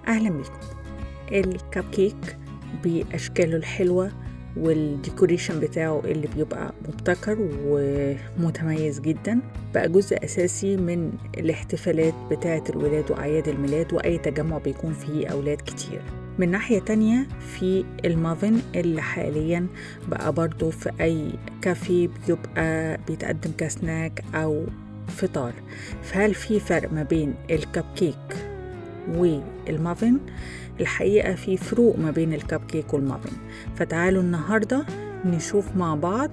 أهلا بكم. الكب كيك بأشكاله الحلوة والديكوريشن بتاعه اللي بيبقى مبتكر ومتميز جدا بقى جزء أساسي من الاحتفالات بتاعة الولاد وأعياد الميلاد وأي تجمع بيكون فيه أولاد كتير. من ناحية تانية في المافن اللي حاليا بقى برضو في أي كافي بيبقى بيتقدم كسناك أو فطار. فهل في فرق ما بين الكب كيك والمافن؟ الحقيقة في فروق ما بين الكب كيك والمافن، فتعالوا النهاردة نشوف مع بعض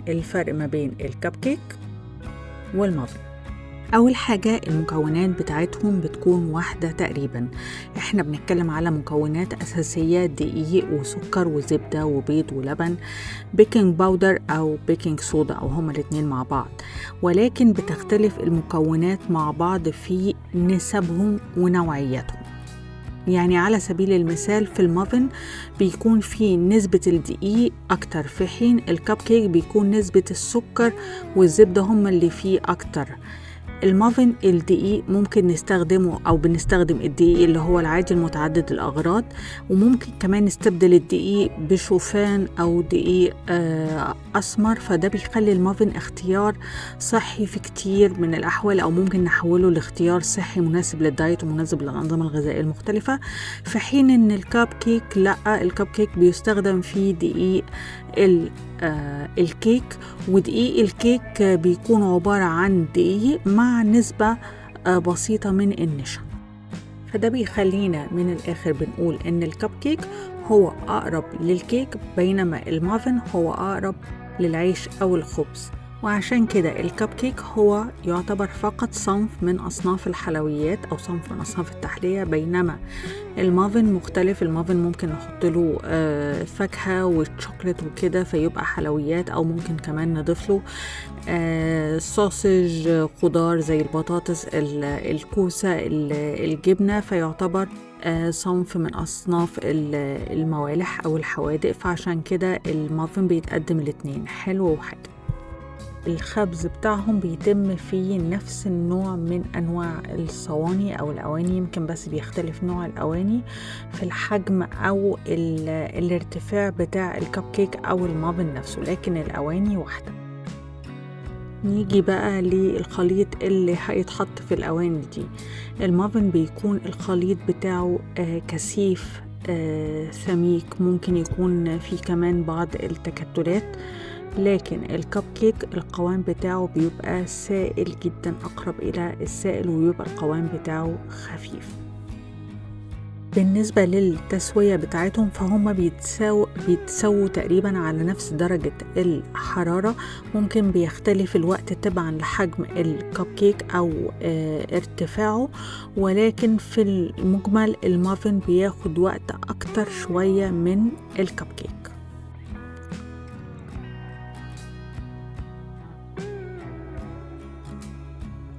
الفرق ما بين الكب كيك والمافن. أول حاجة المكونات بتاعتهم بتكون واحدة تقريبا. احنا بنتكلم على مكونات أساسية: دقيق وسكر وزبدة وبيض ولبن، بيكنج باودر أو بيكنج صودا أو هما الاتنين مع بعض، ولكن بتختلف المكونات مع بعض في نسبهم ونوعياتهم. يعني على سبيل المثال في المافن بيكون في نسبة الدقيق أكتر، في حين الكب كيك بيكون نسبة السكر والزبدة هما اللي فيه أكتر. المافن الدقيق ممكن نستخدمه أو بنستخدم الدقيق اللي هو العادي المتعدد الأغراض، وممكن كمان نستبدل الدقيق بشوفان أو دقيق أسمر، فده بيخلي المافن اختيار صحي في كتير من الأحوال، أو ممكن نحوله لاختيار صحي مناسب للدايت ومناسب للأنظمة الغذائية المختلفة. في حين إن الكب كيك لأ، الكب كيك بيستخدم فيه دقيق الكيك، ودقيق الكيك بيكون عبارة عن دقيق مع نسبة بسيطة من النشا. فده بيخلينا من الآخر بنقول إن الكب كيك هو أقرب للكيك، بينما المافن هو أقرب للعيش أو الخبز. وعشان كده الكب كيك هو يعتبر فقط صنف من أصناف الحلويات أو صنف من أصناف التحلية، بينما المافن مختلف. المافن ممكن نحط له فاكهة والشوكولات وكده فيبقى حلويات، أو ممكن كمان نضيف له سوسج، خضار زي البطاطس، الكوسة، الجبنة، فيعتبر صنف من أصناف الموالح أو الحوادق. فعشان كده المافن بيتقدم الاتنين حلو وحادق. الخبز بتاعهم بيتم فيه نفس النوع من أنواع الصواني أو الأواني، يمكن بس بيختلف نوع الأواني في الحجم أو الارتفاع بتاع الكب كيك أو المافن نفسه، لكن الأواني واحدة. نيجي بقى للخليط اللي هيتحط في الأواني دي. المافن بيكون الخليط بتاعه كثيف سميك، ممكن يكون فيه كمان بعض التكتلات، لكن الكب كيك القوام بتاعه بيبقى سائل جدا، أقرب إلى السائل، ويبقى القوام بتاعه خفيف. بالنسبة للتسوية بتاعتهم فهم بيتسووا تقريبا على نفس درجة الحرارة، ممكن بيختلف الوقت تبعا لحجم الكب كيك أو ارتفاعه، ولكن في المجمل المافن بياخد وقت أكتر شوية من الكب كيك.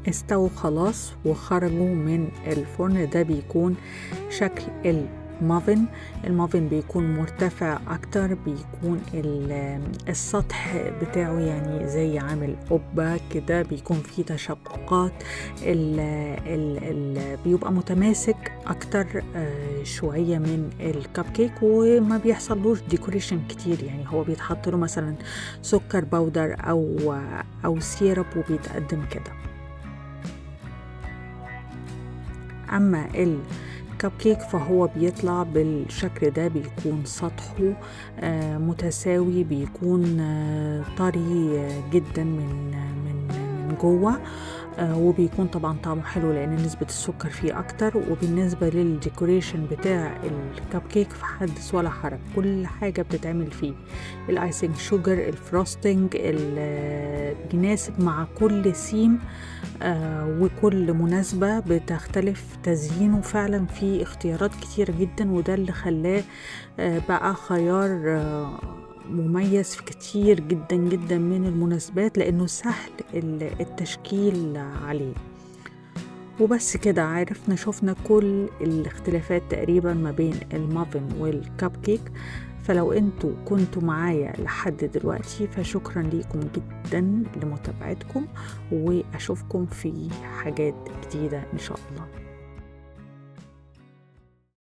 استووا خلاص وخرجوا من الفرن. ده بيكون شكل المافن. المافن بيكون مرتفع اكتر، بيكون السطح بتاعه يعني زي عامل قبة كده، بيكون فيه تشققات، بيبقى متماسك اكتر شوية من الكب كيك، وما بيحصلوش ديكوريشن كتير. يعني هو بيتحط له مثلا سكر باودر او سيرب وبيتقدم كده. أما الكب كيك فهو بيطلع بالشكل ده، بيكون سطحه متساوي، بيكون طري جدا من جوه، وبيكون طبعا طعمه حلو لأن نسبة السكر فيه أكتر. وبالنسبة للديكوريشن بتاع الكب كيك فحدث ولا حرج، كل حاجة بتتعمل فيه، الآيسنج شوجر، الفروستنج، بيناسب مع كل سيم وكل مناسبة بتختلف تزيينه. فعلا في اختيارات كتير جدا، وده اللي خلاه بقى خيار مميز في كتير جدا جدا من المناسبات، لأنه سهل التشكيل عليه. وبس كده عرفنا شفنا كل الاختلافات تقريبا ما بين المافن والكب كيك. فلو انتوا كنتوا معايا لحد دلوقتي فشكرا ليكم جدا لمتابعتكم، واشوفكم في حاجات جديدة ان شاء الله.